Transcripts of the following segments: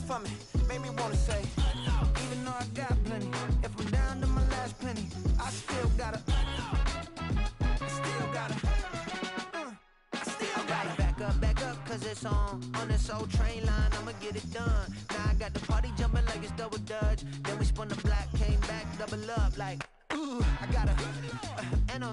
for me, made me wanna say, even though I got plenty, if I'm down to my last penny, I still gotta, back up, cause it's on this old train line, I'ma get it done. Now I got the party jumping like it's double dutch. Then we spun the block, came back, double up like, ooh, I got her, and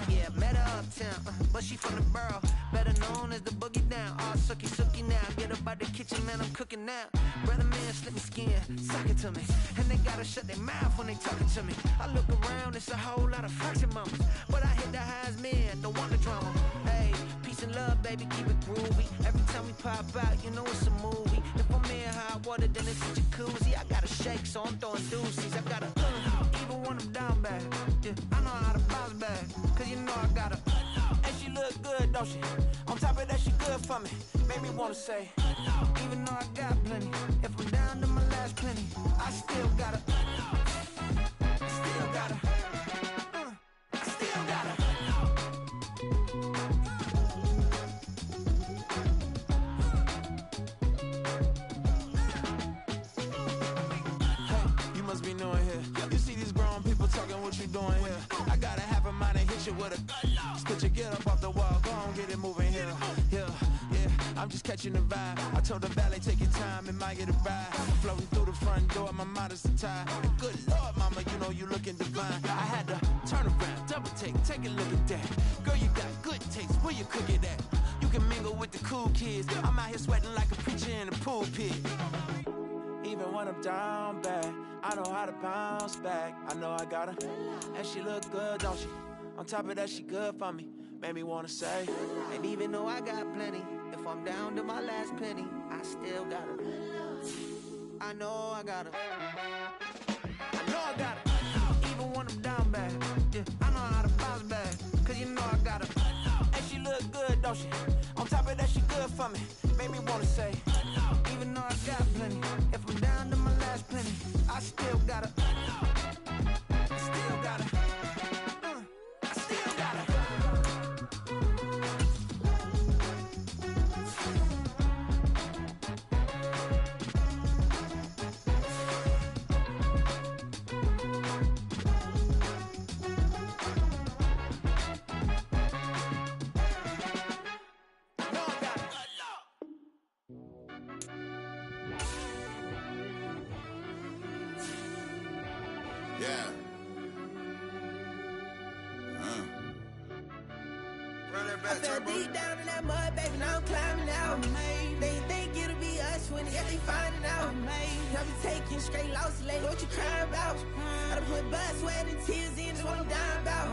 yeah, met her uptown, but she from the borough, better known as the boogie down. All sookie now, get up out the kitchen, man, I'm cooking now. Brother man, slip me skin, suck it to me, and they gotta shut their mouth when they talking to me. I look around, it's a whole lot of fraction mamas, but I hit the highs, man, don't want the drama. Hey, peace and love, baby, keep it groovy. Every time we pop out, you know it's a movie. If I'm in hot water, then it's a jacuzzi. I gotta shake, so I'm throwing deuces. I gotta, even when I'm down bad, yeah, I know how to bounce back, cause you know I gotta, and she look good, don't she? On top of that, she good for me, made me wanna say, even though I got plenty, if I'm down to my last penny, I still gotta, still gotta, still gotta. Must be knowing here. You see these grown people talking, what you doing here? I got a half a mind and hit you with a spit you, get up off the wall, go on, get it moving here. Yeah, I'm just catching the vibe. I told the valet, take your time, it might get a ride. Floating through the front door, my mind is a tie. And good Lord, mama, you know you looking divine. I had to turn around, double take a look at that. Girl, you got good taste, where you cook it at? You can mingle with the cool kids. I'm out here sweating like a preacher in a pulpit. Even when I'm down bad, I know how to bounce back. I know I got her, and she look good, don't she? On top of that, she good for me, made me wanna say, and even though I got plenty, if I'm down to my last penny, I still got her. I know I got her, I know I got her. Even when I'm down bad, yeah, I know how to bounce back, cause you know I got her, and she look good, don't she? On top of that, she good for me, made me wanna say, even though I got plenty, if I'm down to my last penny, I still gotta, still gotta, I still gotta. Yeah. I fell deep down in that mud, baby, now I'm climbing out. They think it'll be us when they finding out. I be taking straight losses, lady, what you crying about? I done put blood, sweat, and tears in, that's what I'm dying about.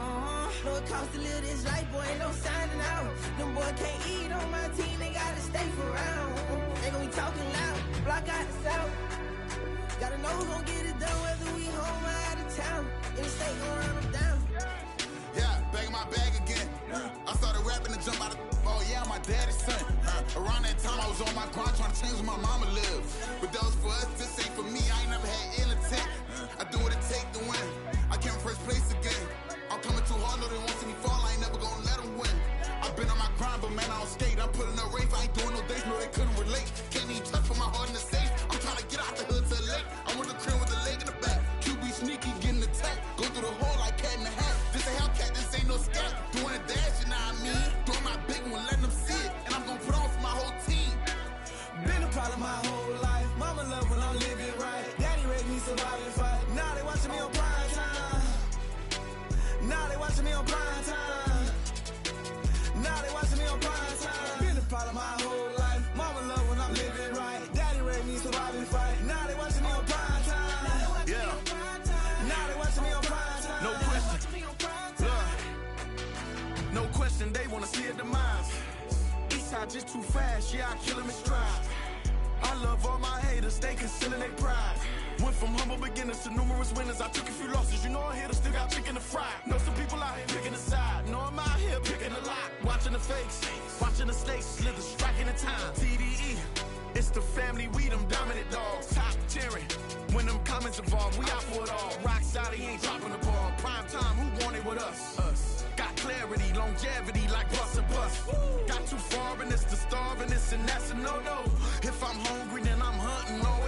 Know it costs to live this life, boy, ain't no signing out. Them boy can't eat on my team, they gotta stay for round. They gon' be talking loud, block out the south. Gotta know who's gon' get it done, whether we home or out of town. In the state, gon' run them down. Yeah, back in my bag again. I started rapping to jump out of, oh yeah, I'm my daddy's son. Around that time I was on my grind trying to change where my mama lives. But that was for us, this ain't for me, I ain't never had ill intent. I do what it take to win. I came first place again. I'm coming too hard, no they won't see me fall, I ain't never gonna let them win. I've been on my grind, but man I don't skate. I'm putting up race, I ain't doing no days, no they couldn't relate. Can't even touch for my heart in the safe. I'm trying to get out the hood to the lake. I'm with the crib with the leg in the back. QB sneaky, getting attacked. Go through the hole like cat in the hat. This a Hellcat, this ain't no scat. Doing a dash, you know what I mean? Doing my big one, letting them see it. And I'm gonna put on for my whole team. Been a problem my whole life. Mama love when I'm living right. Daddy raised me survive and fight. Now they watching me on prime time. Now they watching me on prime time. Now they watching me on prime time. Been a problem my whole life. Mama love when I'm living right. Daddy raised me survive and fight. Now they watching me on prime time. Yeah. Now they watching me on prime time. No question. No question, they wanna see a demise. Eastside just too fast, yeah, I kill him in stride. I love all my haters, they concealing their pride. Went from humble beginners to numerous winners. I took a few losses, you know I'm here to still got chicken to fry. Know some people out here picking a side. Know I'm out here picking a lot. Watching the fakes, watching the snakes slither, striking the time. TDE, it's the family, we them dominant dogs. Top tiering, when them comments involved, we out for it all. Rock solid, he ain't dropping the ball. Prime time, who want it with us? Got clarity, longevity like bust and bust. Got too far and it's the starving, this and that's a no-no. If I'm hungry, then I'm hunting, no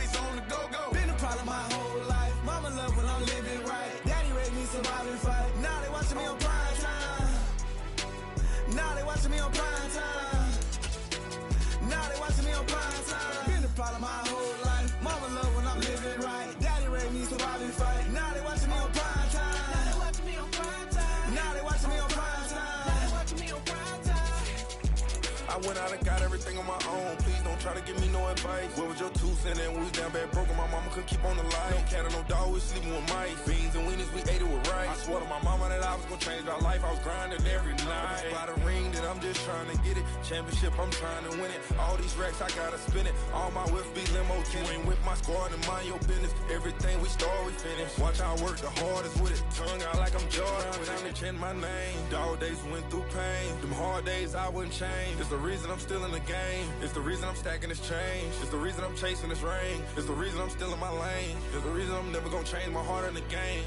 I went out and got everything on my own. Please don't try to give me no advice. Where was your 2 cents and when we was down bad broke? My mama couldn't keep on the light. No cat or no dog, we sleeping with mice. Beans and weenies, we ate it with rice. I swore to my mama that I was gonna change our life. I was grinding every night. By the ring that I'm just trying to get it. Championship, I'm trying to win it. All these racks, I gotta spin it. All my whips be limo tinted. With my squad and mind your business. Everything we start, we finish. Watch I work the hardest with it. Tongue out like I'm Jordan. Without me chanting my name. Dog days went through pain. Them hard days I wouldn't change. It's the reason I'm still in the game. It's the reason I'm stacking this change. It's the reason I'm chasing this ring. It's the reason I'm still in my lane. It's the reason I'm never gonna change my heart in the game.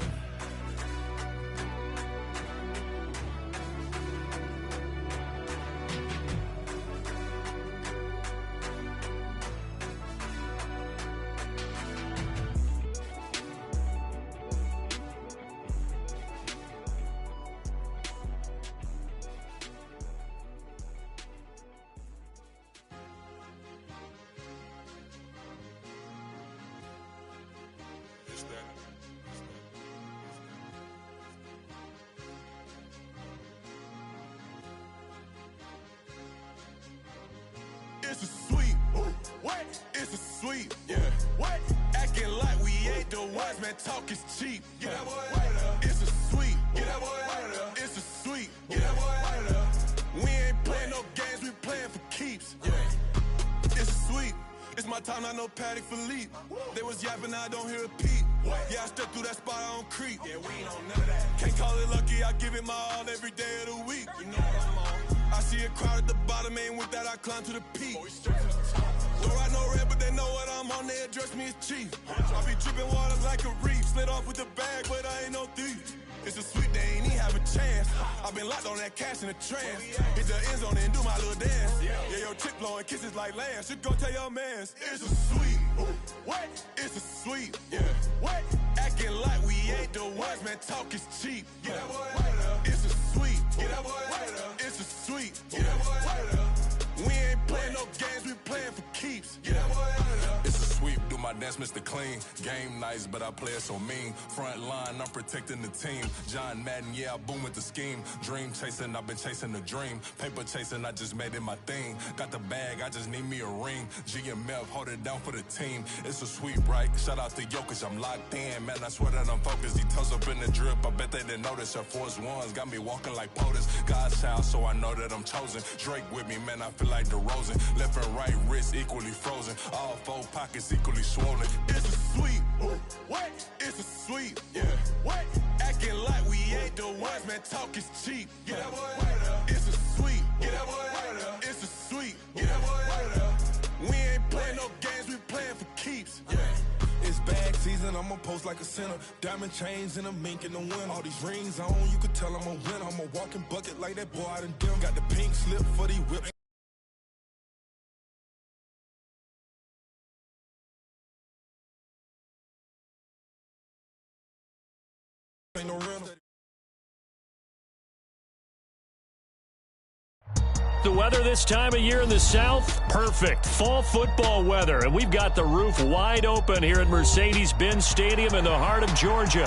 It's a sweep. What? It's a sweep. Yeah. What? Acting like we ain't the ones, man. Talk is cheap. Get that boy out of there. It's a sweep. Get that boy out of there. It's a sweep. Get that boy out of there. We ain't playing no games, we playing for keeps. Yeah. It's a sweep. It's my time, not no Paddock Philippe. They was yapping, I don't hear a peep. What? Yeah, I step through that spot, I don't creep. Yeah, we ain't on none of that. Can't call it lucky, I give it my all every day of the week. You know what I'm on. I see a crowd at the bottom, ain't with that, I climb to the peak. Don't ride no red, but they know what I'm on, they address me as chief. I be dripping water like a reef, slid off with the bag, but I ain't no thief. It's a sweet, they ain't even have a chance. I've been locked on that cash in a trance. Hit the end zone and do my little dance. Yeah, your chick blowing kisses like lambs. You go tell your mans. It's a sweet. What? It's a sweet. Yeah. What? Acting like we ain't the ones, man. Talk is cheap. Get that boy out of there. It's a sweet. Get that boy out of there. It's a sweet. Get that boy out of there. We ain't playing no games, we playing for keeps. Get that boy out of there. It's a sweep, do my dance, Mr. Clean. Game nice, but I play it so mean. Front line, I'm protecting the team. John Madden, yeah, I boom with the scheme. Dream chasing, I've been chasing the dream. Paper chasing, I just made it my thing. Got the bag, I just need me a ring. GMF, hold it down for the team. It's a sweep, right? Shout out to Jokic, I'm locked in. Man, I swear that I'm focused. He toes up in the drip, I bet they didn't notice. Air Force Ones got me walking like POTUS. God's child, so I know that I'm chosen. Drake with me, man, I feel like DeRozan. Left and right wrist equally frozen. All 4 pockets equally swollen. It's a sweep. What? It's a sweep. Yeah. What? Acting like we ain't the ones, man. Talk is cheap. Get that boy out of there. It's a sweep. Get that boy out of there. It's a sweep. Get that boy out of there. We ain't playing no games, we playing for keeps. Yeah. It's bag season, I'ma post like a sinner. Diamond chains and a mink in the wind. All these rings on, you could tell I'm a winner. I'm a walking bucket like that boy out in dim. Got the pink slip for these whips. Ain't no rental. The weather this time of year in the South, perfect. Fall football weather, and we've got the roof wide open here at Mercedes-Benz Stadium in the heart of Georgia.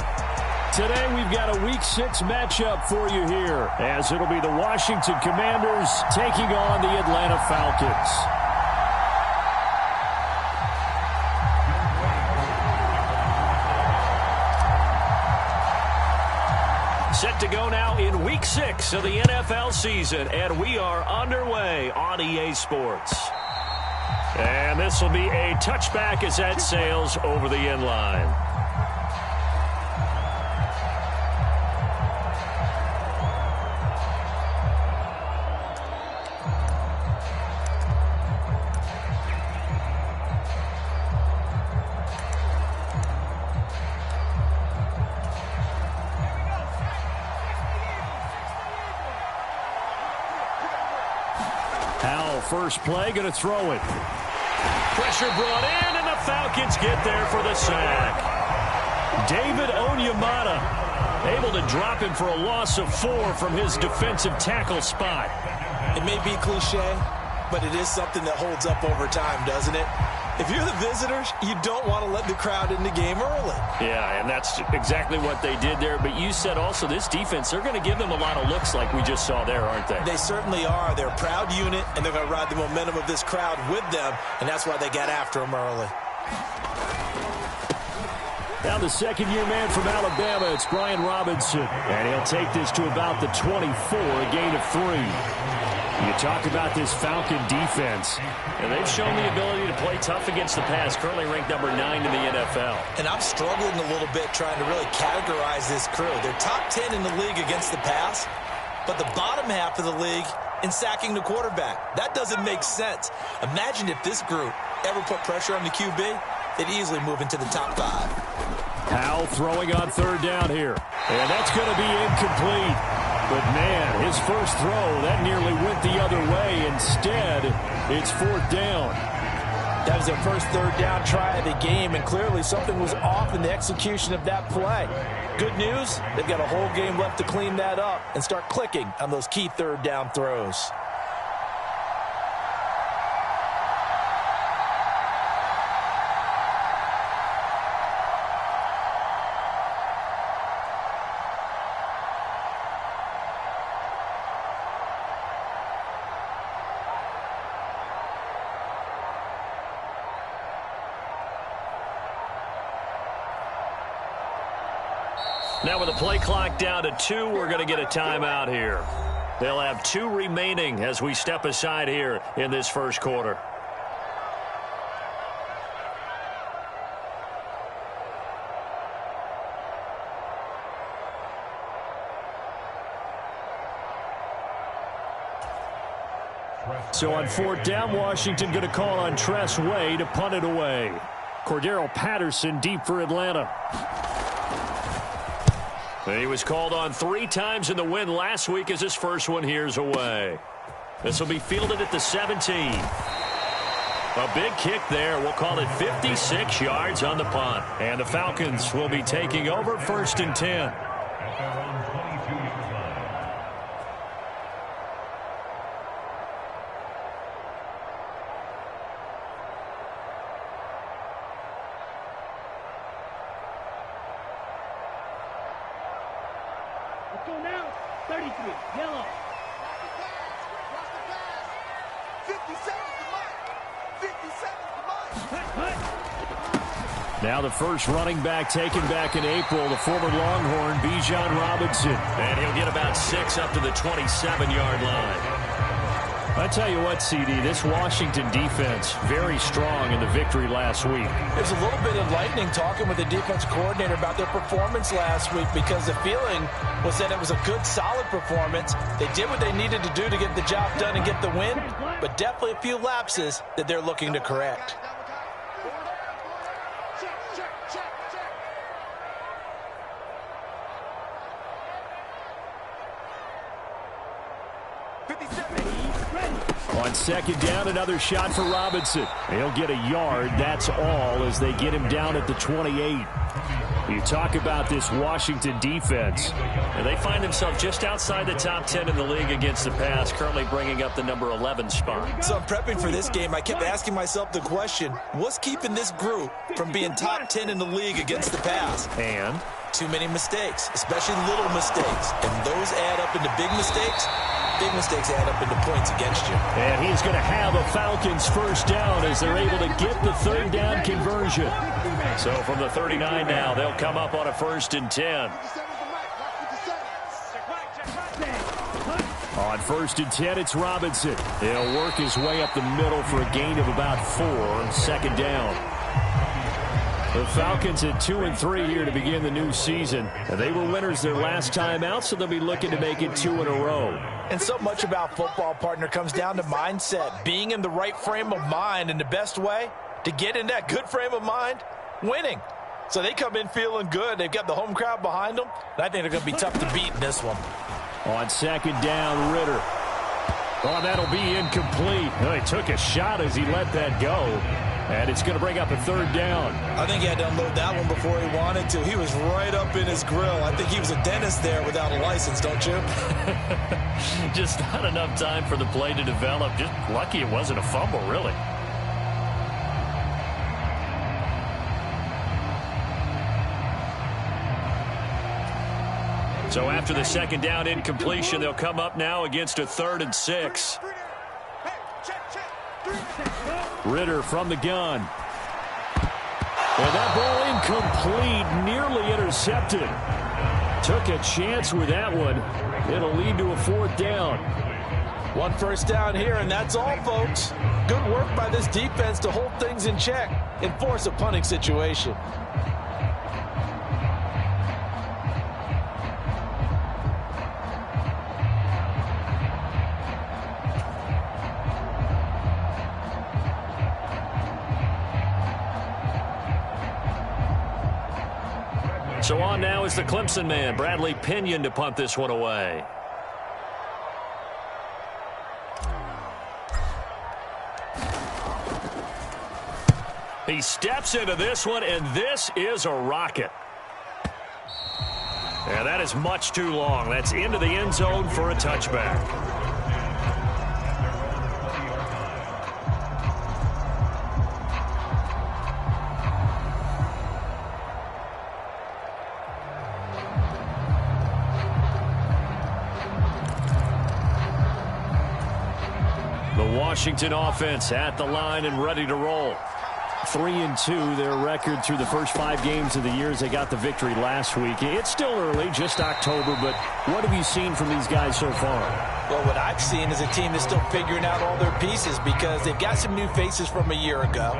Today we've got a Week 6 matchup for you here, as it'll be the Washington Commanders taking on the Atlanta Falcons. Set to go now in Week 6 of the NFL season, and we are underway on EA Sports. And this will be a touchback as that sails over the end line. First play, going to throw it. Pressure brought in, and the Falcons get there for the sack. David Onyemata able to drop him for a loss of 4 from his defensive tackle spot. It may be cliche, but it is something that holds up over time, doesn't it? If you're the visitors, you don't want to let the crowd in the game early. Yeah, and that's exactly what they did there. But you said also this defense, they're going to give them a lot of looks like we just saw there, aren't they? They certainly are. They're a proud unit, and they're going to ride the momentum of this crowd with them, and that's why they got after them early. Now the second-year man from Alabama, it's Brian Robinson. And he'll take this to about the 24, a gain of 3. You talk about this Falcon defense, and they've shown the ability to play tough against the pass, currently ranked number 9 in the NFL. And I'm struggling a little bit trying to really categorize this crew. They're top 10 in the league against the pass, but the bottom half of the league in sacking the quarterback. That doesn't make sense. Imagine if this group ever put pressure on the QB, they'd easily move into the top 5. Howell throwing on third down here. And that's going to be incomplete. But, man, his first throw, that nearly went the other way. Instead, it's 4th down. That was their first third down try of the game, and clearly something was off in the execution of that play. Good news, they've got a whole game left to clean that up and start clicking on those key third down throws. Now with the play clock down to 2, we're going to get a timeout here. They'll have 2 remaining as we step aside here in this first quarter. So on 4th down, Washington going to call on Tress Way to punt it away. Cordero Patterson deep for Atlanta. He was called on 3 times in the win last week as his first one here's away. This will be fielded at the 17. A big kick there. We'll call it 56 yards on the punt. And the Falcons will be taking over 1st and 10. Let's go now. 33, yellow. 57 to Mike. 57 to Mike. Now the first running back taken back in April, the former Longhorn, Bijan Robinson. And he'll get about 6 up to the 27-yard line. I tell you what, CD, this Washington defense, very strong in the victory last week. There's a little bit of lightning talking with the defense coordinator about their performance last week because the feeling was that it was a good, solid performance. They did what they needed to do to get the job done and get the win, but definitely a few lapses that they're looking to correct. On 2nd down, another shot for Robinson. He'll get a yard, that's all, as they get him down at the 28. You talk about this Washington defense, and they find themselves just outside the top 10 in the league against the pass, currently bringing up the number 11 spot. So I'm prepping for this game. I kept asking myself the question, what's keeping this group from being top 10 in the league against the pass? And? Too many mistakes, especially little mistakes. And those add up into big mistakes. Big mistakes add up into points against you. And he's going to have a Falcons first down as they're able to get the 3rd down conversion. So from the 39 now, they'll come up on a 1st and 10. On 1st and 10, it's Robinson. He'll work his way up the middle for a gain of about 4, 2nd down. The Falcons at 2-3 here to begin the new season. And they were winners their last time out, so they'll be looking to make it 2 in a row. And so much about football, partner, comes down to mindset. Being in the right frame of mind, and the best way to get in that good frame of mind, winning. So they come in feeling good. They've got the home crowd behind them. And I think they're going to be tough to beat in this one. On 2nd down, Ritter. Oh, that'll be incomplete. Well, he took a shot as he let that go. And it's going to bring up a 3rd down. I think he had to unload that one before he wanted to. He was right up in his grill. I think he was a dentist there without a license, don't you? Just not enough time for the play to develop. Just lucky it wasn't a fumble, really. So after the second down incompletion, they'll come up now against a 3rd and 6. Ritter from the gun. And that ball incomplete, nearly intercepted. Took a chance with that one. It'll lead to a 4th down. 1 first down here, and that's all, folks. Good work by this defense to hold things in check and force a punting situation. So on now is the Clemson man, Bradley Pinion, to punt this one away. He steps into this one, and this is a rocket. And that is much too long. That's into the end zone for a touchback. The Washington offense at the line and ready to roll. 3-2, their record through the first 5 games of the year as they got the victory last week. It's still early, just October, but what have you seen from these guys so far? Well, what I've seen is a team that's still figuring out all their pieces because they've got some new faces from a year ago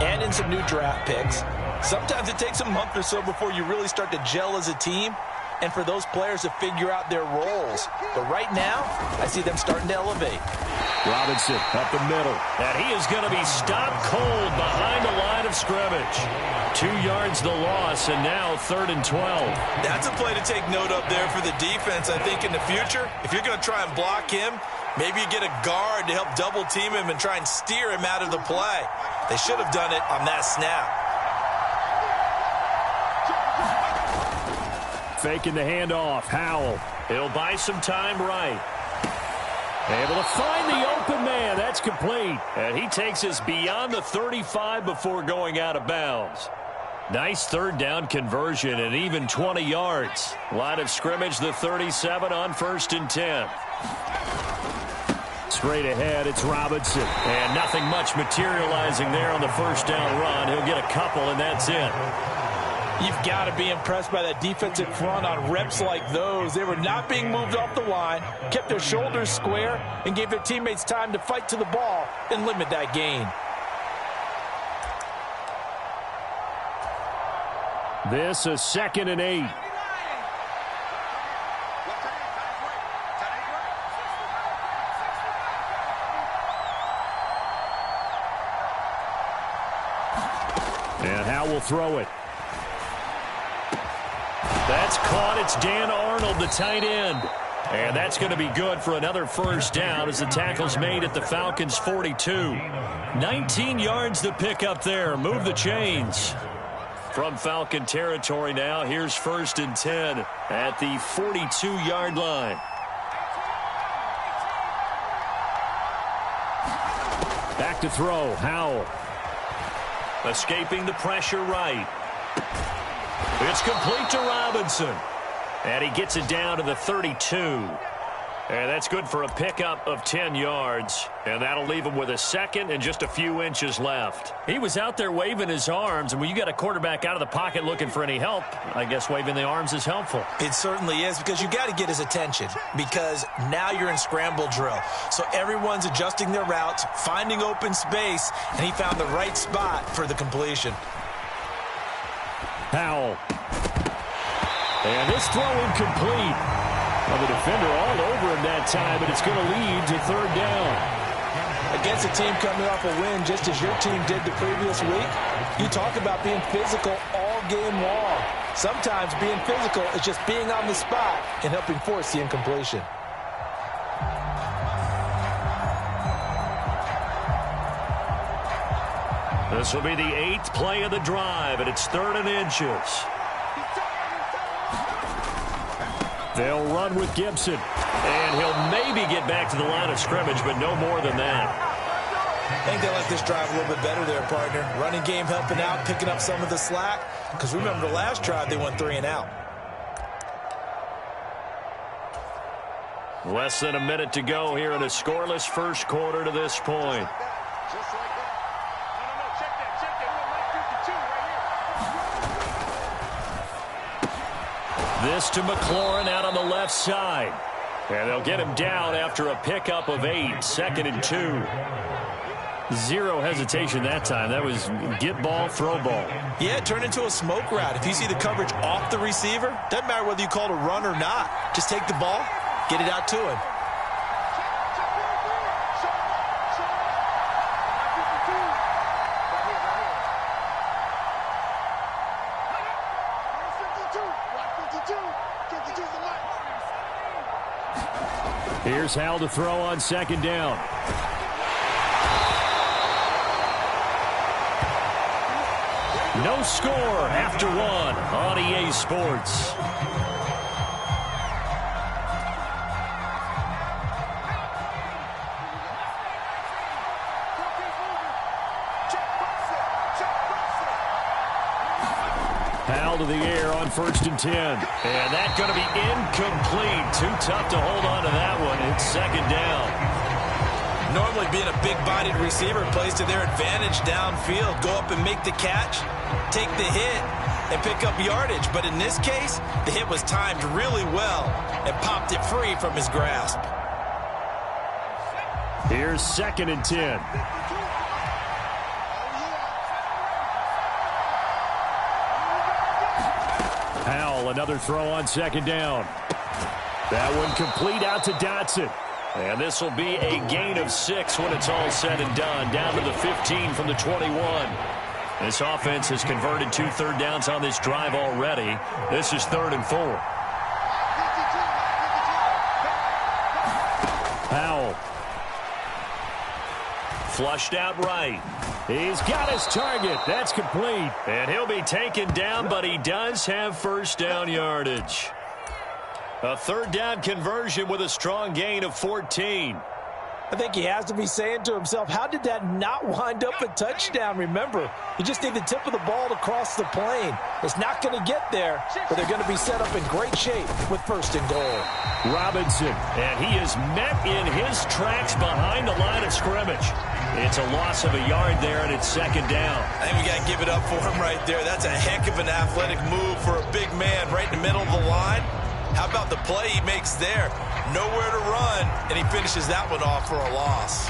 and in some new draft picks. Sometimes it takes a month or so before you really start to gel as a team and for those players to figure out their roles. But right now, I see them starting to elevate. Robinson up the middle. And he is going to be stopped cold behind the line of scrimmage. 2 yards the loss, and now 3rd and 12. That's a play to take note of there for the defense, I think, in the future. If you're going to try and block him, maybe you get a guard to help double team him and try and steer him out of the play. They should have done it on that snap. Faking the handoff. Howell. He'll buy some time right. Able to find the open man. That's complete. And he takes us beyond the 35 before going out of bounds. Nice 3rd down conversion and even 20 yards. Line of scrimmage, the 37 on 1st and 10. Straight ahead, it's Robinson. And nothing much materializing there on the 1st down run. He'll get a couple, and that's it. You've got to be impressed by that defensive front on reps like those. They were not being moved off the line, kept their shoulders square, and gave their teammates time to fight to the ball and limit that gain. This is 2nd and 8. And Howell will throw it. That's caught. It's Dan Arnold, the tight end. And that's going to be good for another 1st down as the tackle's made at the Falcons' 42. 19 yards to pick up there. Move the chains. From Falcon territory now, here's 1st and 10 at the 42-yard line. Back to throw, Howell. Escaping the pressure right. It's complete to Robinson. And he gets it down to the 32. And that's good for a pickup of 10 yards. And that'll leave him with a 2nd and just a few inches left. He was out there waving his arms. And when you got a quarterback out of the pocket looking for any help, I guess waving the arms is helpful. It certainly is, because you got to get his attention, because now you're in scramble drill. So everyone's adjusting their routes, finding open space, and he found the right spot for the completion. Howell. And this throw incomplete. Well, the defender all over him that time, but it's going to lead to 3rd down. Against a team coming off a win, just as your team did the previous week, you talk about being physical all game long. Sometimes being physical is just being on the spot and helping force the incompletion. This will be the 8th play of the drive, and it's 3rd and inches. They'll run with Gibson, and he'll maybe get back to the line of scrimmage, but no more than that. I think they like this drive a little bit better there, partner. Running game helping out, picking up some of the slack, because remember the last drive they went 3 and out. Less than a minute to go here in a scoreless first quarter to this point. Just like that. No, check that. This to McLaurin out on the left side. And they'll get him down after a pickup of 8. 2nd and 2. Zero hesitation that time. That was get ball, throw ball. Yeah, it turned into a smoke route. If you see the coverage off the receiver, doesn't matter whether you call it a run or not. Just take the ball, get it out to him. Here's Hal to throw on 2nd down. No score after 1 on EA Sports. Hal to the air on 1st and 10. And that's going to be incomplete. Too tough to hold on to that one. It's 2nd down. Normally being a big-bodied receiver plays to their advantage downfield. Go up and make the catch, take the hit, and pick up yardage. But in this case, the hit was timed really well and popped it free from his grasp. Here's 2nd and 10. Howell, another throw on 2nd down. That one complete out to Dotson. And this will be a gain of 6 when it's all said and done. Down to the 15 from the 21. This offense has converted 2 third downs on this drive already. This is 3rd and 4. Howell. Flushed out right. He's got his target. That's complete. And he'll be taken down, but he does have first down yardage. A 3rd down conversion with a strong gain of 14. I think he has to be saying to himself, how did that not wind up a touchdown? Remember, you just need the tip of the ball to cross the plane. It's not going to get there, but they're going to be set up in great shape with 1st and goal. Robinson, and he is met in his tracks behind the line of scrimmage. It's a loss of a yard there, and it's 2nd down. I think we got to give it up for him right there. That's a heck of an athletic move for a big man right in the middle of the line. How about the play he makes there? Nowhere to run, and he finishes that one off for a loss.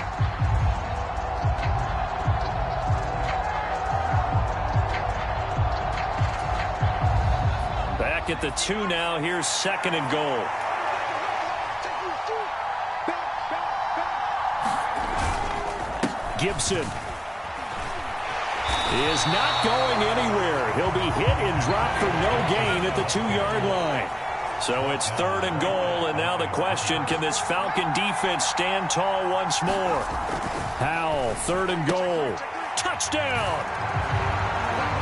Back at the 2 now. Here's 2nd and goal. Gibson is not going anywhere. He'll be hit and dropped for no gain at the 2-yard line. So it's 3rd and goal, and now the question, can this Falcon defense stand tall once more? Howell, 3rd and goal. Touchdown!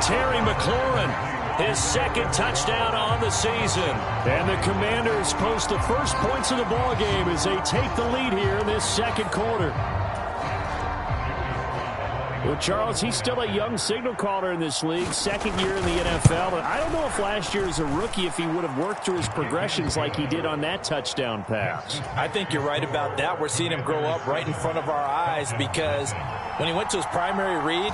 Terry McLaurin, his 2nd touchdown on the season. And the Commanders post the first points of the ball game as they take the lead here in this 2nd quarter. Well, Charles, he's still a young signal caller in this league, 2nd year in the NFL. But I don't know if last year as a rookie if he would have worked through his progressions like he did on that touchdown pass. I think you're right about that. We're seeing him grow up right in front of our eyes because when he went to his primary read,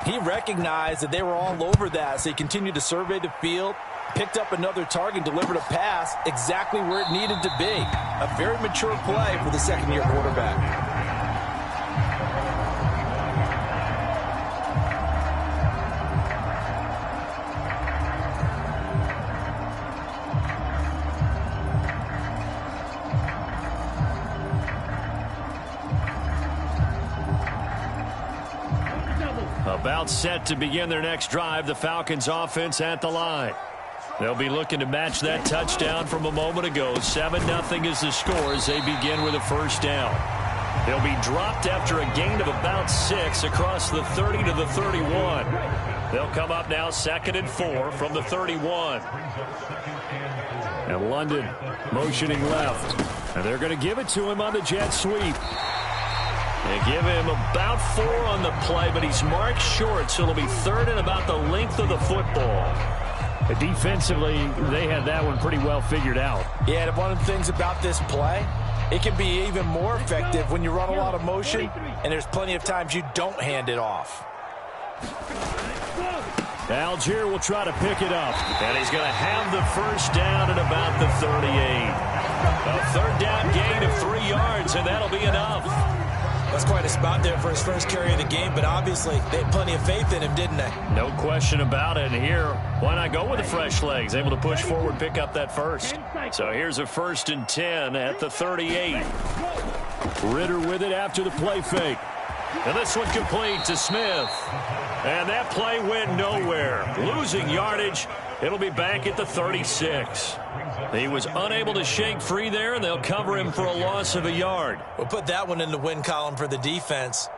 he recognized that they were all over that. So he continued to survey the field, picked up another target, delivered a pass exactly where it needed to be. A very mature play for the 2nd-year quarterback. About set to begin their next drive, the Falcons offense at the line. They'll be looking to match that touchdown from a moment ago. 7-0 is the score as they begin with a 1st down. They'll be dropped after a gain of about 6 across the 30 to the 31. They'll come up now 2nd and 4 from the 31. And London motioning left. And they're going to give it to him on the jet sweep. They give him about 4 on the play, but he's marked short, so it'll be 3rd and about the length of the football. Defensively, they had that one pretty well figured out. Yeah, and one of the things about this play, It can be even more effective when you run a lot of motion, and there's plenty of times you don't hand it off. Algier will try to pick it up, and he's going to have the first down at about the 38. A third down gain of 3 yards, and that'll be enough. That's quite a spot there for his first carry of the game, but obviously they had plenty of faith in him, didn't they? No question about it. And here, why not go with the fresh legs? Able to push forward, pick up that first. So here's a 1st and 10 at the 38. Ritter with it after the play fake. And this one complete to Smith. And that play went nowhere. Losing yardage. It'll be back at the 36. He was unable to shake free there, and they'll cover him for a loss of a yard. We'll put that one in the win column for the defense.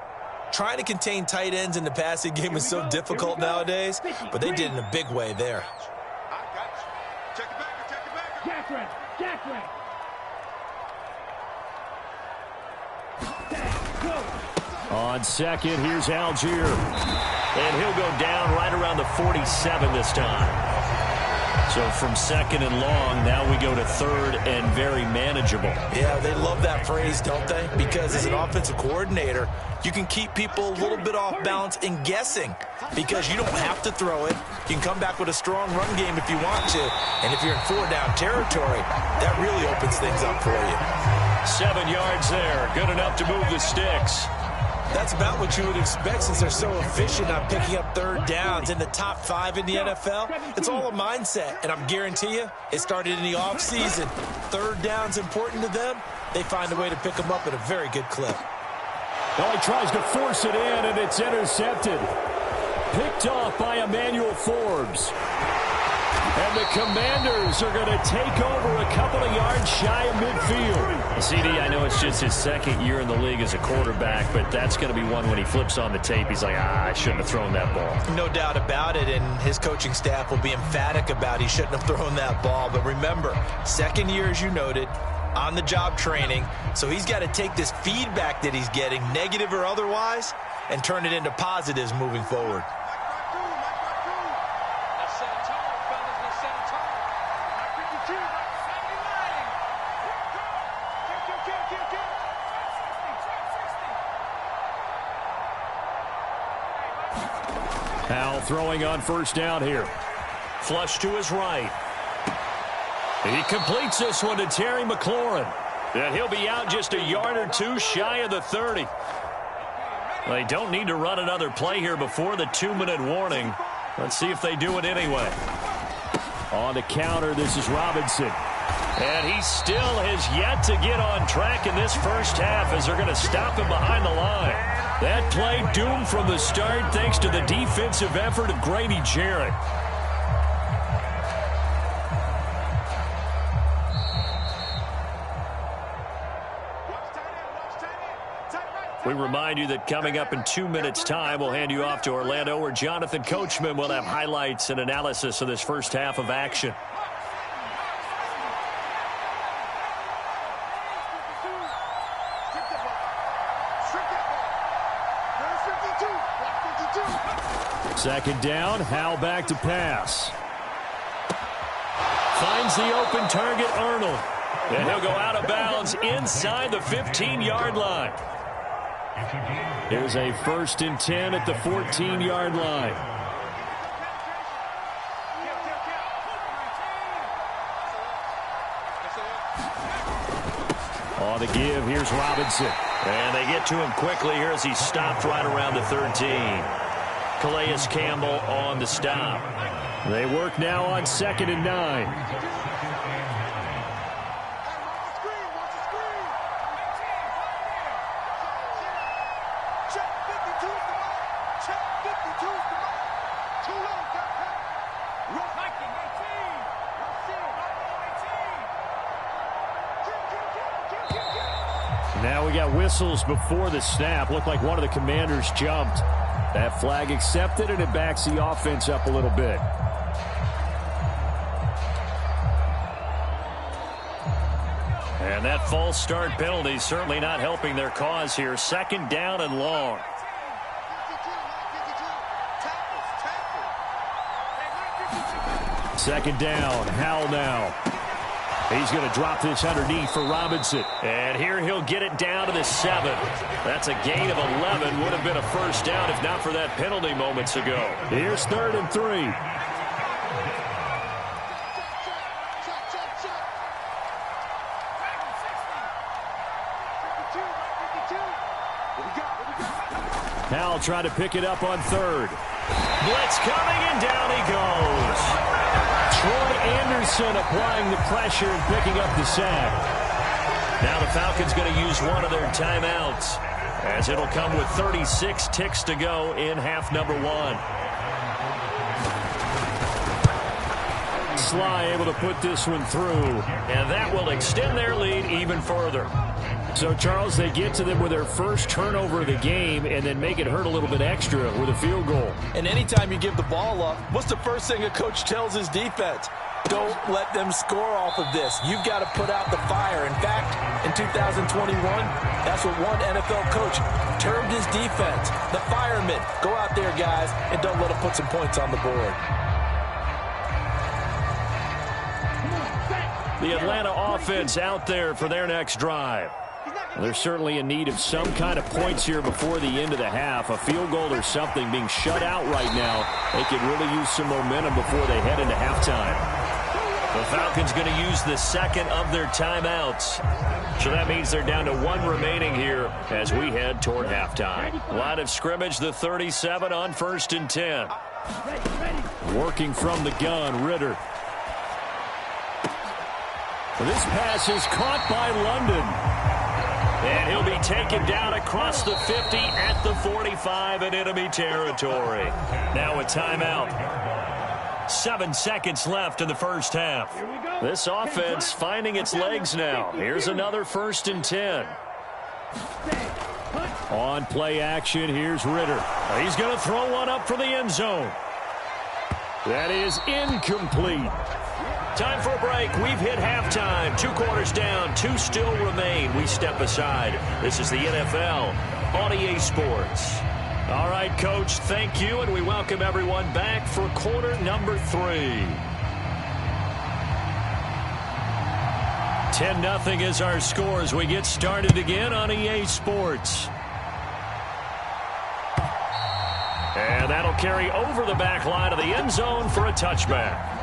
Trying to contain tight ends in the passing game is so difficult nowadays, but they did in a big way there. Jack right. Jack right. On second, here's Algier. And he'll go down right around the 47 this time. So from 2nd and long, now we go to 3rd and very manageable. Yeah, they love that phrase, don't they? Because as an offensive coordinator, you can keep people a little bit off balance and guessing because you don't have to throw it. You can come back with a strong run game if you want to. And if you're in 4-down territory, that really opens things up for you. 7 yards there. Good enough to move the sticks. That's about what you would expect since they're so efficient on picking up 3rd downs in the top 5 in the NFL. It's all a mindset, and I'm guarantee you it started in the offseason. 3rd down's important to them. They find a way to pick them up at a very good clip. Well, he tries to force it in, and it's intercepted. Picked off by Emmanuel Forbes. And the Commanders are going to take over a couple of yards shy of midfield. CD, I know it's just his 2nd year in the league as a quarterback, but that's going to be one when he flips on the tape. He's like, I shouldn't have thrown that ball. No doubt about it, and his coaching staff will be emphatic about he shouldn't have thrown that ball. But remember, 2nd year, as you noted, on-the-job training, so he's got to take this feedback that he's getting, negative or otherwise, and turn it into positives moving forward. Howell throwing on 1st down here. Flush to his right. He completes this one to Terry McLaurin. And he'll be out just a yard or 2 shy of the 30. They don't need to run another play here before the 2-minute warning. Let's see if they do it anyway. On the counter, this is Robinson. And he still has yet to get on track in this first half as they're going to stop him behind the line. That play doomed from the start thanks to the defensive effort of Grady Jarrett. We remind you that coming up in 2 minutes' time, we'll hand you off to Orlando, where Jonathan Coachman will have highlights and analysis of this first half of action. Second down, Howell back to pass. Finds the open target, Arnold. And he'll go out of bounds inside the 15-yard line. Here's a 1st and 10 at the 14-yard line. On the give, here's Robinson. And they get to him quickly here as he's stopped right around the 13. Calais Campbell on the stop. They work now on 2nd and 9. Now we got whistles before the snap. Looked like one of the Commanders jumped. That flag accepted, and it backs the offense up a little bit. And that false start penalty certainly not helping their cause here. 2nd down and long. Second down, Howell now. He's going to drop this underneath for Robinson. And here he'll get it down to the 7. That's a gain of 11. Would have been a first down if not for that penalty moments ago. Here's 3rd and 3. Powell trying to pick it up on 3rd. Blitz coming, and down he goes. Troy Anderson applying the pressure and picking up the sack. Now the Falcons going to use one of their timeouts, as it'll come with 36 ticks to go in half number 1. Sly able to put this one through, and that will extend their lead even further. So, Charles, they get to them with their first turnover of the game and then make it hurt a little bit extra with a field goal. And anytime you give the ball up, what's the first thing a coach tells his defense? Don't let them score off of this. You've got to put out the fire. In fact, in 2021, that's what one NFL coach termed his defense. The firemen. Go out there, guys, and don't let them put some points on the board. The Atlanta offense out there for their next drive. Well, they're certainly in need of some kind of points here before the end of the half. A field goal or something being shut out right now. They could really use some momentum before they head into halftime. The Falcons going to use the second of their timeouts. So that means they're down to 1 remaining here as we head toward halftime. Line of scrimmage, the 37 on 1st and 10. Working from the gun, Ritter. This pass is caught by London. And he'll be taken down across the 50 at the 45 in enemy territory. Now a timeout. 7 seconds left in the first half. This offense finding its legs now. Here's another 1st and 10. On play action, here's Ritter. He's going to throw one up for the end zone. That is incomplete. Time for a break. We've hit halftime. 2 quarters down. 2 still remain. We step aside. This is the NFL on EA Sports. All right, Coach, thank you, and we welcome everyone back for quarter number 3. 10-0 is our score as we get started again on EA Sports. And that'll carry over the back line of the end zone for a touchback.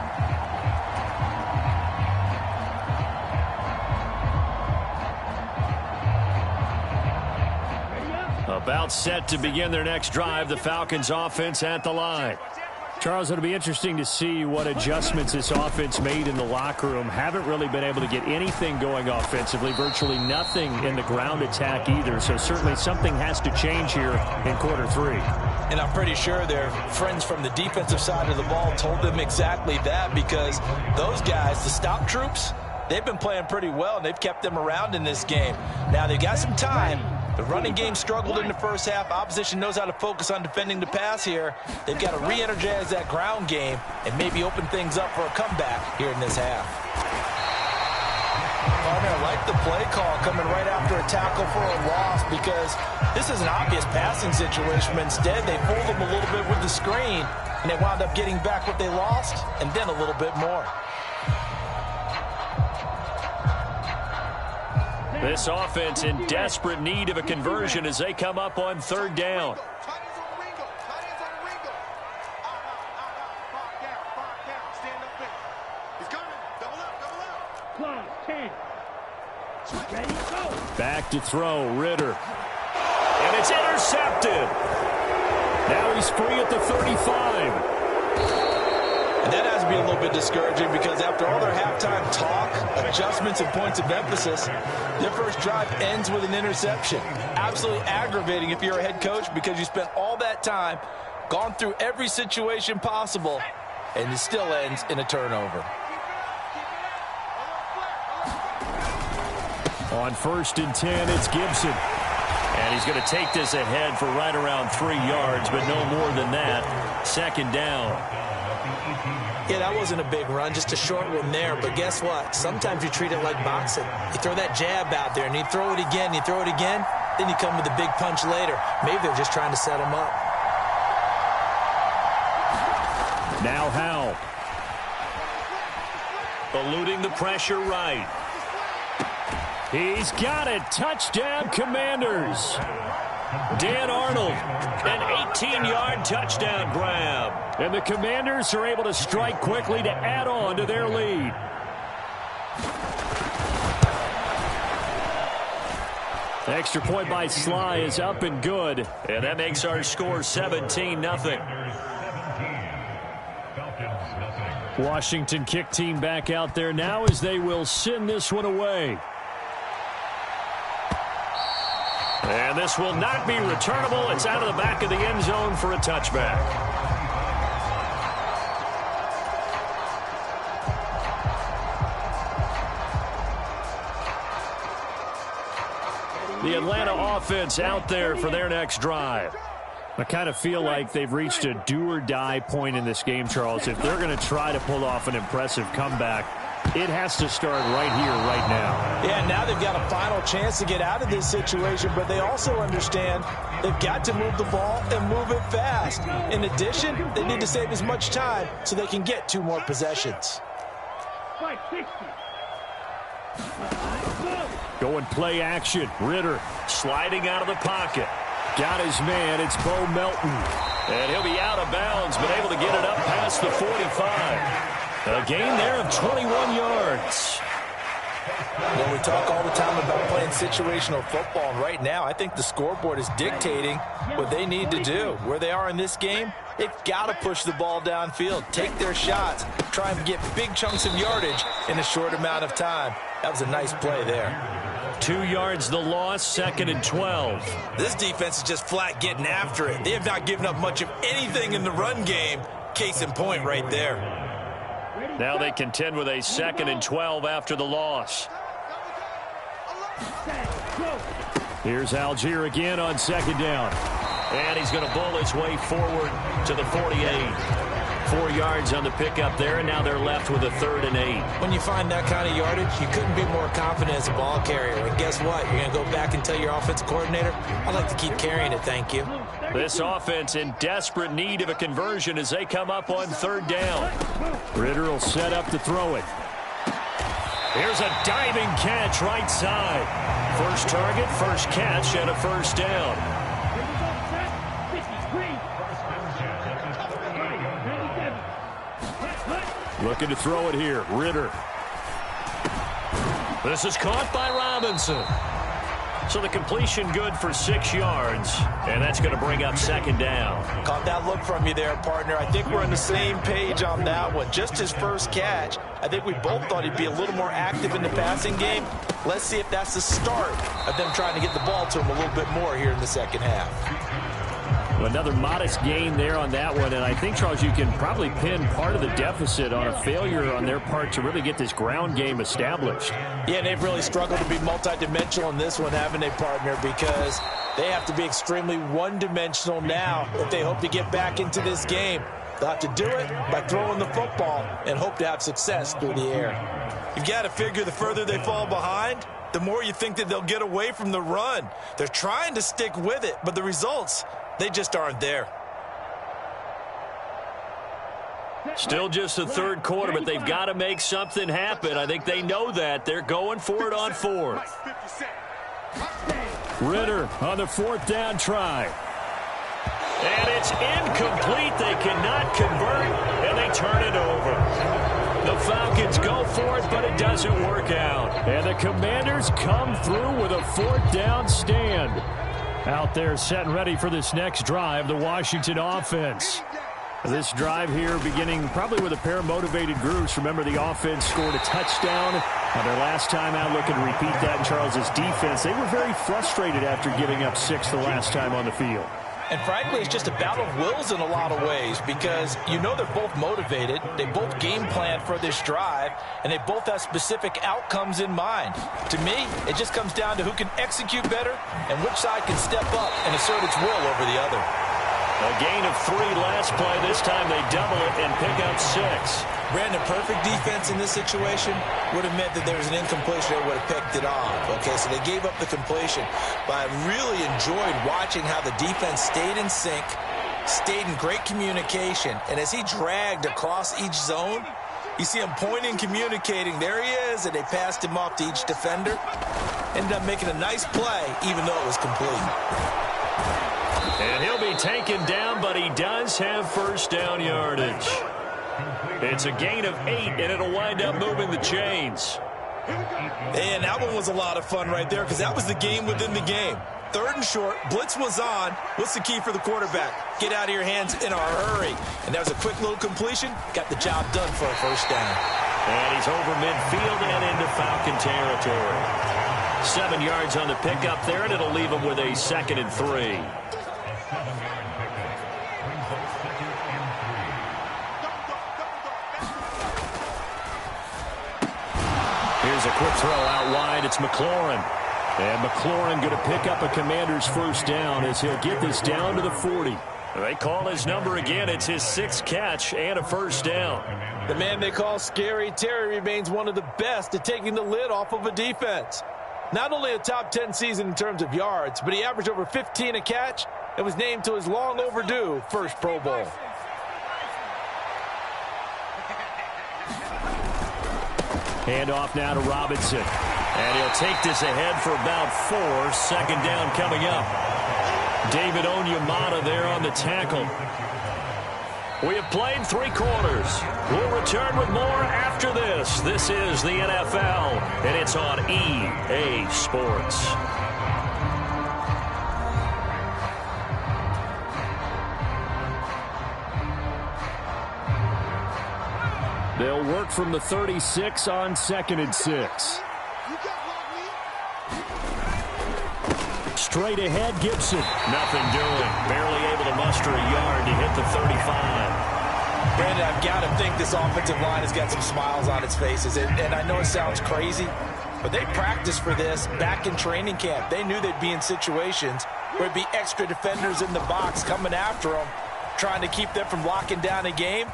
About set to begin their next drive, the Falcons offense at the line. Charles, it'll be interesting to see what adjustments this offense made in the locker room. Haven't really been able to get anything going offensively, virtually nothing in the ground attack either. So certainly something has to change here in quarter 3. And I'm pretty sure their friends from the defensive side of the ball told them exactly that, because those guys, the stop troops, they've been playing pretty well, and they've kept them around in this game. Now, they've got some time. The running game struggled in the first half. Opposition knows how to focus on defending the pass here. They've got to re-energize that ground game and maybe open things up for a comeback here in this half. Partner, I like the play call coming right after a tackle for a loss, because this is an obvious passing situation. But instead, they fooled them a little bit with the screen, and they wound up getting back what they lost and then a little bit more. This offense in desperate need of a conversion as they come up on 3rd down. Back to throw, Ritter. And it's intercepted. Now he's free at the 35. And that has to be a little bit discouraging, because after all their halftime talk, adjustments, and points of emphasis, their first drive ends with an interception. Absolutely aggravating if you're a head coach, because you spent all that time, gone through every situation possible, and it still ends in a turnover. On 1st and 10, it's Gibson. And he's going to take this ahead for right around 3 yards, but no more than that. 2nd down. Yeah, that wasn't a big run, just a short one there. But guess what? Sometimes you treat it like boxing. You throw that jab out there, and you throw it again, then you come with a big punch later. Maybe they're just trying to set him up. Now Howell. eluding the pressure right. He's got it. Touchdown, Commanders. Dan Arnold, an 18-yard touchdown grab. And the Commanders are able to strike quickly to add on to their lead. Extra point by Sly is up and good. And that makes our score 17-0. Washington kick team back out there now as they will send this one away. And this will not be returnable. It's out of the back of the end zone for a touchback. The Atlanta offense out there for their next drive. I kind of feel like they've reached a do-or-die point in this game, Charles. If they're going to try to pull off an impressive comeback, it has to start right here, right now. Yeah, now they've got a final chance to get out of this situation, but they also understand they've got to move the ball and move it fast. In addition, they need to save as much time so they can get 2 more possessions. Going play action. Ritter sliding out of the pocket. Got his man. It's Bo Melton. And he'll be out of bounds, but able to get it up past the 45. A gain there of 21 yards. Well, we talk all the time about playing situational football, and right now I think the scoreboard is dictating what they need to do. Where they are in this game, they've got to push the ball downfield, take their shots, try and get big chunks of yardage in a short amount of time. That was a nice play there. 2 yards the loss, 2nd and 12. This defense is just flat getting after it. They have not given up much of anything in the run game. Case in point right there. Now they contend with a 2nd and 12 after the loss. Here's Algier again on 2nd down. And he's going to bowl his way forward to the 48. 4 yards on the pickup there, and now they're left with a 3rd and 8. When you find that kind of yardage, you couldn't be more confident as a ball carrier. And guess what? You're going to go back and tell your offensive coordinator, I'd like to keep carrying it, thank you. This offense in desperate need of a conversion as they come up on 3rd down. Ritter will set up to throw it. Here's a diving catch right side. First target, first catch, and a 1st down. Looking to throw it here. Ritter. This is caught by Robinson. So the completion good for 6 yards, and that's going to bring up 2nd down. Caught that look from you there, partner. I think we're on the same page on that one. Just his first catch. I think we both thought he'd be a little more active in the passing game. Let's see if that's the start of them trying to get the ball to him a little bit more here in the second half. Another modest gain there on that one, and I think, Charles, you can probably pin part of the deficit on a failure on their part to really get this ground game established. Yeah, and they've really struggled to be multidimensional in this one, haven't they, partner, because they have to be extremely one-dimensional now if they hope to get back into this game. They'll have to do it by throwing the football and hope to have success through the air. You've got to figure the further they fall behind, the more you think that they'll get away from the run. They're trying to stick with it, but the results, they just aren't there. Still just the 3rd quarter, but they've got to make something happen. I think they know that. They're going for it on 4th. Ritter on the 4th down try. And it's incomplete. They cannot convert, and they turn it over. The Falcons go for it, but it doesn't work out. And the Commanders come through with a 4th down stand. Out there set and ready for this next drive, the Washington offense. This drive here beginning probably with a pair of motivated groups. Remember, the offense scored a touchdown on their last time out. Looking to repeat that in Charles's defense. They were very frustrated after giving up 6 the last time on the field. And frankly, it's just a battle of wills in a lot of ways because you know they're both motivated. They both game plan for this drive, and they both have specific outcomes in mind. To me, it just comes down to who can execute better and which side can step up and assert its will over the other. A gain of 3 last play. This time they double it and pick up 6. Brandon, perfect defense in this situation would have meant that there was an incompletion. They would have picked it off. Okay, so they gave up the completion. But I really enjoyed watching how the defense stayed in sync, stayed in great communication. And as he dragged across each zone, You see him pointing, communicating. There he is, and they passed him off to each defender. Ended up making a nice play, even though it was complete. And he'll be taken down, but he does have first down yardage. It's a gain of 8, and it'll wind up moving the chains. And that one was a lot of fun right there because that was the game within the game. 3rd and short, blitz was on. What's the key for the quarterback? Get out of your hands in a hurry. And that was a quick little completion. Got the job done for a first down. And he's over midfield and into Falcon territory. 7 yards on the pickup there, and it'll leave him with a 2nd and 3. Here's a quick throw out wide. It's McLaurin. And McLaurin going to pick up a Commander's first down as he'll get this down to the 40. They call his number again. It's his 6th catch and a first down. The man they call Scary Terry remains one of the best at taking the lid off of a defense. Not only a top 10 season in terms of yards, but he averaged over 15 a catch and was named to his long overdue first Pro Bowl. Hand off now to Robinson. And he'll take this ahead for about 4. 2nd down coming up. David Onyemata there on the tackle. We have played 3 quarters. We'll return with more after this. This is the NFL, and it's on EA Sports. They'll work from the 36 on 2nd and 6. Straight ahead, Gibson. Nothing doing. Barely able to muster a yard to hit the 35. Brandon, I've got to think this offensive line has got some smiles on its faces. And I know it sounds crazy, but they practiced for this back in training camp. They knew they'd be in situations where it'd be extra defenders in the box coming after them, trying to keep them from locking down a game.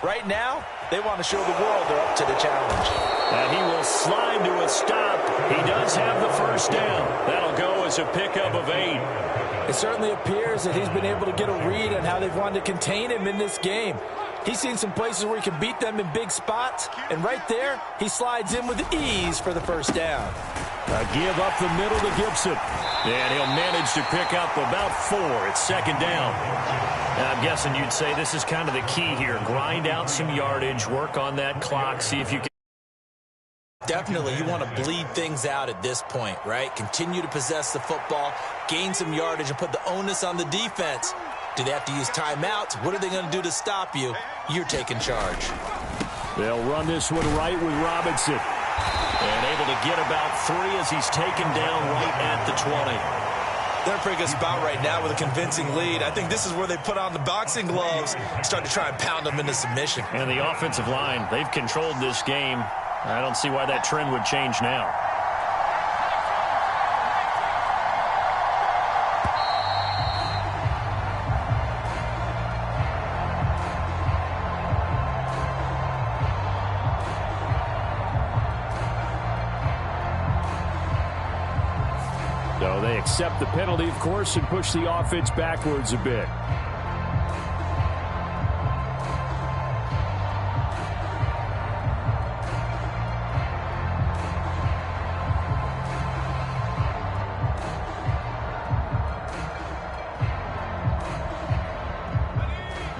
Right now, they want to show the world they're up to the challenge. And he will slide to a stop. He does have the first down. That'll go as a pickup of 8. It certainly appears that he's been able to get a read on how they've wanted to contain him in this game. He's seen some places where he can beat them in big spots, and right there, he slides in with ease for the first down. A give up the middle to Gibson. And he'll manage to pick up about 4. It's 2nd down. And I'm guessing you'd say this is kind of the key here. Grind out some yardage, work on that clock, see if you can. Definitely, you want to bleed things out at this point, right? Continue to possess the football, gain some yardage, and put the onus on the defense. Do they have to use timeouts? What are they going to do to stop you? You're taking charge. They'll run this one right with Robinson. And able to get about 3 as he's taken down right at the 20. They're in a pretty good spot right now with a convincing lead. I think this is where they put on the boxing gloves, start to try and pound them into submission. And the offensive line, they've controlled this game. I don't see why that trend would change now. So they accept the penalty, of course, and push the offense backwards a bit.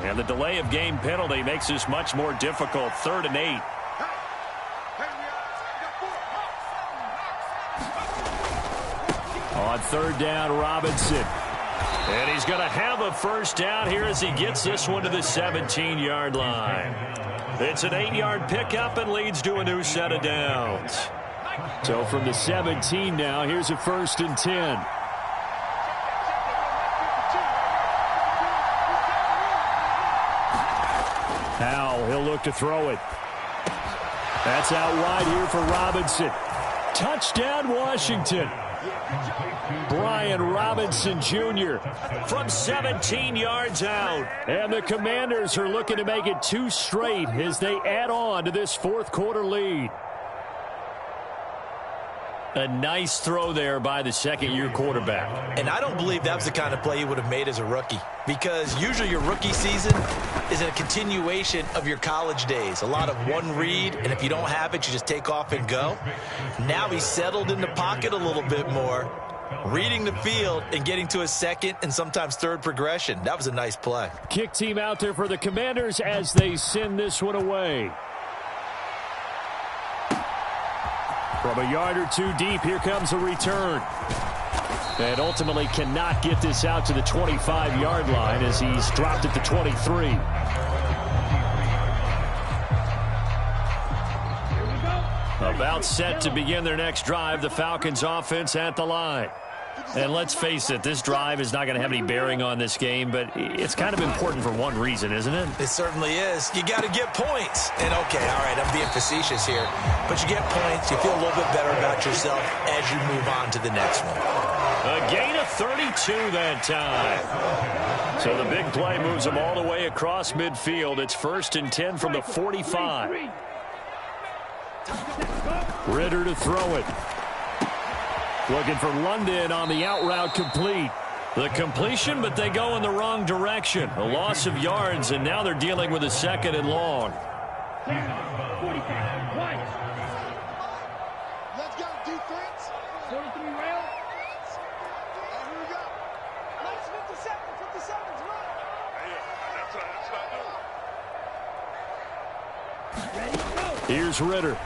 And the delay of game penalty makes this much more difficult. 3rd and 8. On 3rd down, Robinson. And he's going to have a first down here as he gets this one to the 17-yard line. It's an 8-yard pickup and leads to a new set of downs. So from the 17 now, here's a 1st and 10. Now he'll look to throw it. That's out wide here for Robinson. Touchdown, Washington. Brian Robinson Jr. from 17 yards out. And the Commanders are looking to make it 2 straight as they add on to this 4th quarter lead. A nice throw there by the second-year quarterback. And I don't believe that was the kind of play he would have made as a rookie, because usually your rookie season is a continuation of your college days. A lot of one read, and if you don't have it, you just take off and go. Now he's settled in the pocket a little bit more, reading the field and getting to a second and sometimes third progression. That was a nice play. Kick team out there for the Commanders as they send this one away. From a yard or two deep, here comes a return. And ultimately cannot get this out to the 25-yard line as he's dropped at the 23. About set to begin their next drive, the Falcons offense at the line. And let's face it, this drive is not going to have any bearing on this game, but it's kind of important for one reason, isn't it? It certainly is. You got to get points. And, okay, all right, I'm being facetious here. But you get points, you feel a little bit better about yourself as you move on to the next one. A gain of 32 that time. So the big play moves them all the way across midfield. It's 1st and 10 from the 45. Ritter to throw it. Looking for London on the out route complete. The completion, but they go in the wrong direction. A loss of yards, and now they're dealing with a 2nd and long. Let's go, defense. 43 rail. Here we go. Let's 57's run. That's ready, go. Here's Ritter.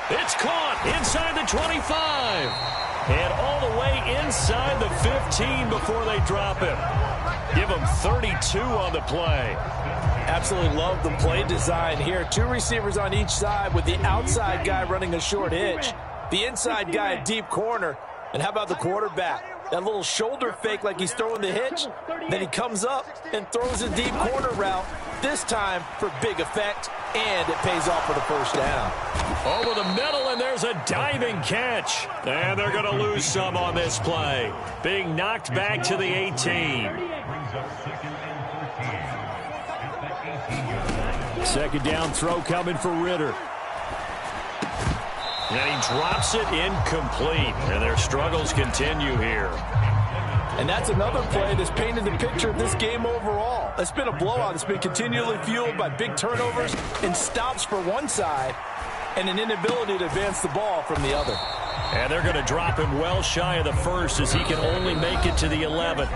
It's caught inside the 25. And all the way inside the 15 before they drop him. Give him 32 on the play. Absolutely love the play design here. 2 receivers on each side with the outside guy running a short hitch. The inside guy a deep corner. And how about the quarterback? That little shoulder fake like he's throwing the hitch. Then he comes up and throws a deep corner route. This time for big effect. And it pays off for the first down. Over the middle, and there's a diving catch. And they're going to lose some on this play. Being knocked back to the 18. Second down throw coming for Ritter. And he drops it incomplete. And their struggles continue here. And that's another play that's painted the picture of this game overall. It's been a blowout. It's been continually fueled by big turnovers and stops for one side and an inability to advance the ball from the other. And they're going to drop him well shy of the 1st as he can only make it to the 11th.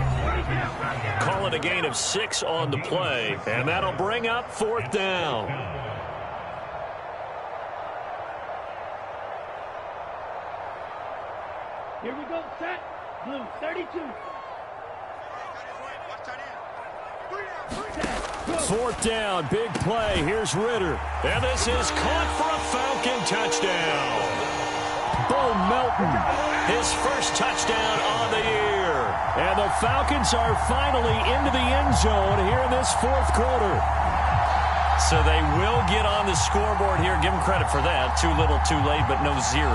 Call it a gain of 6 on the play, and that'll bring up 4th down. Here we go, set. Blue, 32. 4th down, big play. Here's Ritter. And this is caught for a Falcon touchdown. Bo Melton, his first touchdown on the year. And the Falcons are finally into the end zone here in this 4th quarter. So they will get on the scoreboard here. Give them credit for that. Too little, too late, but no 0.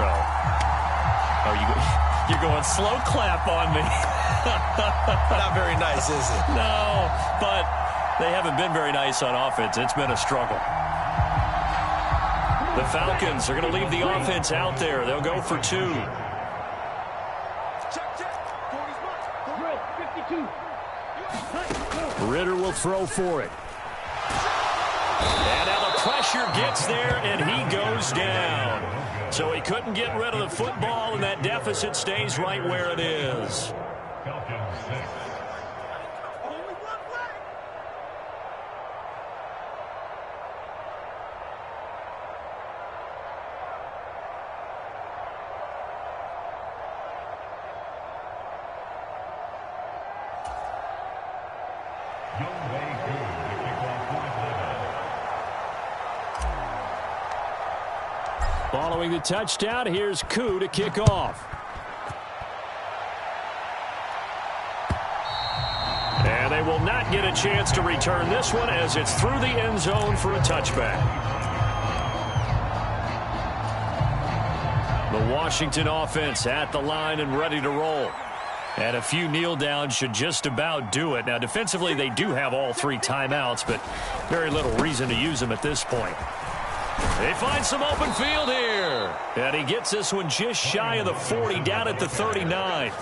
Oh, you're going slow clap on me. Not very nice, is it? No, but they haven't been very nice on offense. It's been a struggle. The Falcons are going to leave the offense out there. They'll go for 2. Ritter will throw for it. And now the pressure gets there, and he goes down. So he couldn't get rid of the football, and that deficit stays right where it is. Following the touchdown, here's Koo to kick off. And they will not get a chance to return this one as it's through the end zone for a touchback. The Washington offense at the line and ready to roll. And a few kneel downs should just about do it. Now, defensively, they do have all 3 timeouts, but very little reason to use them at this point. He finds some open field here. And he gets this one just shy of the 40, down at the 39.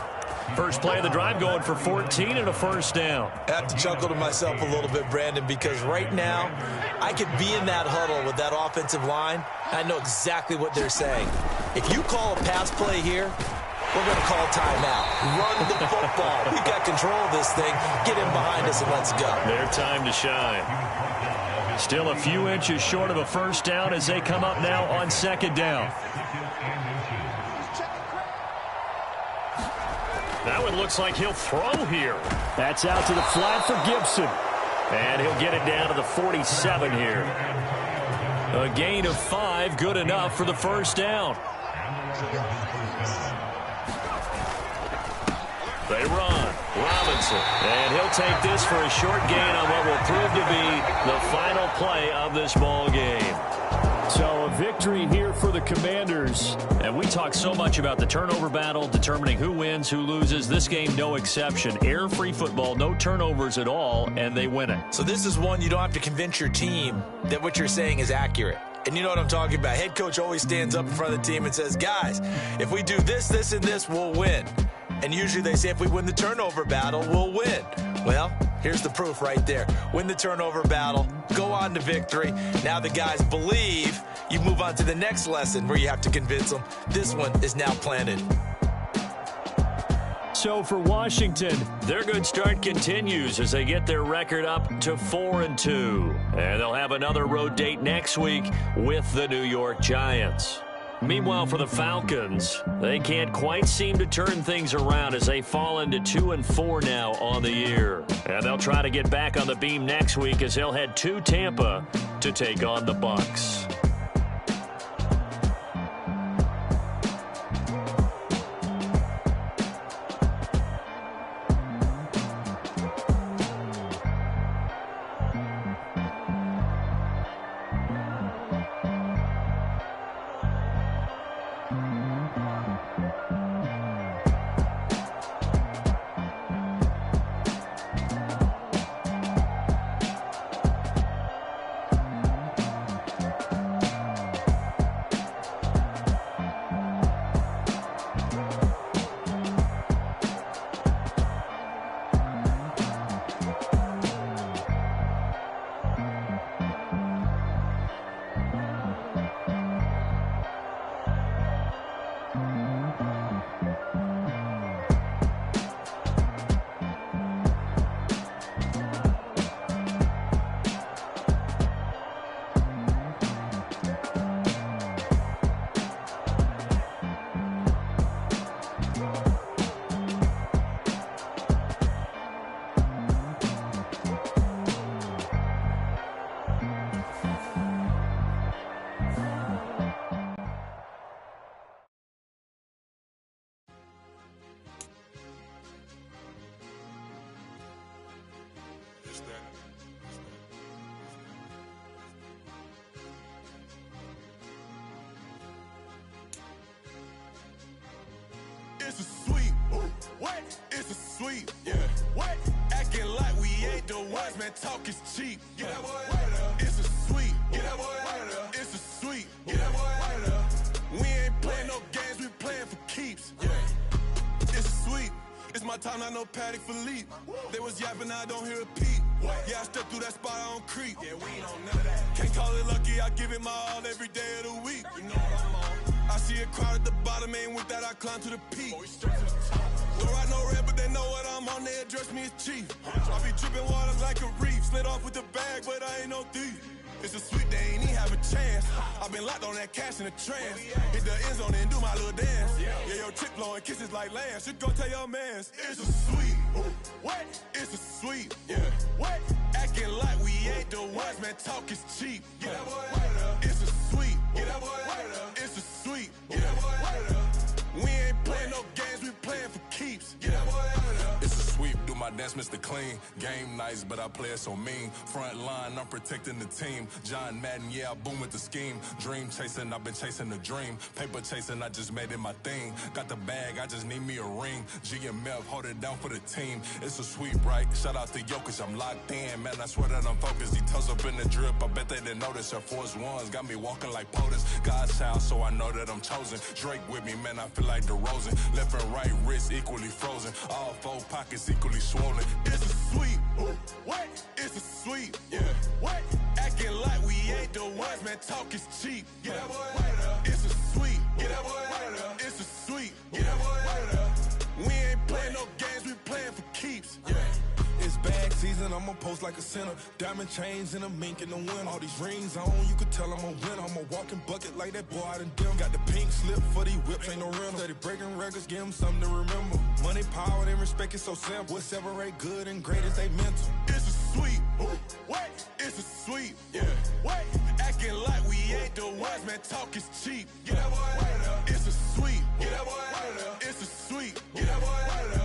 First play of the drive going for 14 and a first down. I have to chuckle to myself a little bit, Brandon, because right now I could be in that huddle with that offensive line. I know exactly what they're saying. If you call a pass play here, we're going to call timeout. Run the football. We got control of this thing. Get in behind us and let's go. Their time to shine. Still a few inches short of a first down as they come up now on second down. That one looks like he'll throw here. That's out to the flat for Gibson. And he'll get it down to the 47 here. A gain of 5, good enough for the first down. They run. Robinson. And he'll take this for a short gain on what will prove to be the final play of this ball game. So a victory here for the Commanders. And we talk so much about the turnover battle, determining who wins, who loses. This game, no exception. Air-free football, no turnovers at all, and they win it. So this is one you don't have to convince your team that what you're saying is accurate. And you know what I'm talking about. Head coach always stands up in front of the team and says, guys, if we do this, this, and this, we'll win. And usually they say if we win the turnover battle, we'll win. Well, here's the proof right there. Win the turnover battle, go on to victory. Now the guys believe. You move on to the next lesson where you have to convince them. This one is now planted. So for Washington, their good start continues as they get their record up to 4-2. And they'll have another road date next week with the New York Giants. Meanwhile, for the Falcons, they can't quite seem to turn things around as they fall into 2-4 now on the year. And they'll try to get back on the beam next week as they'll head to Tampa to take on the Bucs. It's a sweep. What? It's a sweep. Yeah. What? Acting like we ain't the ones, man. Talk is cheap. Get that boy out of there. It's a sweep. Get that boy out of there. It's a sweep. Get that boy out of there. We ain't playing no games, we playing for keeps. Yeah. It's a sweep. It's my time, not no Paddock Philippe. They was yapping, I don't hear a peep. Yeah, I step through that spot, I don't creep. Yeah, we ain't on none of that. Can't call it lucky, I give it my all every day of the week. You know what I'm on. I see a crowd at the bottom, ain't with that, I climb to the peak. Don't ride no red, but they know what I'm on, they address me as chief. I be dripping water like a reef, slid off with the bag, but I ain't no thief. It's a sweet, they ain't even have a chance. I been locked on that cash in a trance. Hit the end zone and do my little dance. Yeah, your chick blowing kisses like Lance. You go tell your mans. It's a sweet. What? It's a sweet. Yeah. What? Acting like we ain't the ones, man. Talk is cheap. Get that boy out of there. It's a sweet. Get that boy out of there. It's a sweet. Get that boy out of there. We ain't playing no games, we playing for keeps. Get that boy out of there. It's a sweep, do my dance Mr. Clean. Game nice, but I play it so mean. Front line, I'm protecting the team. John Madden, yeah, I boom with the scheme. Dream chasing, I've been chasing the dream. Paper chasing, I just made it my thing. Got the bag, I just need me a ring. GMF, hold it down for the team. It's a sweet, right? Shout out to Jokic, I'm locked in. Man, I swear that I'm focused. He toes up in the drip, I bet they didn't notice. Air Force Ones got me walking like POTUS. God's child, so I know that I'm chosen. Drake with me, man, I feel like DeRozan. Left and right wrist equally frozen. All four pockets equally swollen. It's a sweep. What? It's a sweep. Yeah. What? Acting like we ain't the ones, man. Talk is cheap. Get that boy out of there. It's a sweep. Get that boy out of there. It's a sweep. Get that boy out of there. We ain't playing no games, we playing for keeps. Yeah. It's bag season, I'ma post like a sinner. Diamond chains and a mink in the wind. All these rings on, you could tell I'm a winner. I'm a walking bucket like that boy out in dim. Got the pink slip for these whips, ain't no rental. Steady breaking records, give them something to remember. Money, power, and respect is so simple. What separate good and great is they mental. It's a sweep. What? It's a sweep. Yeah. What? Acting like we ain't the ones, man. Talk is cheap. Get that boy out of there. It's a sweep. Get that boy out of there. It's a sweep. Get that boy out of there.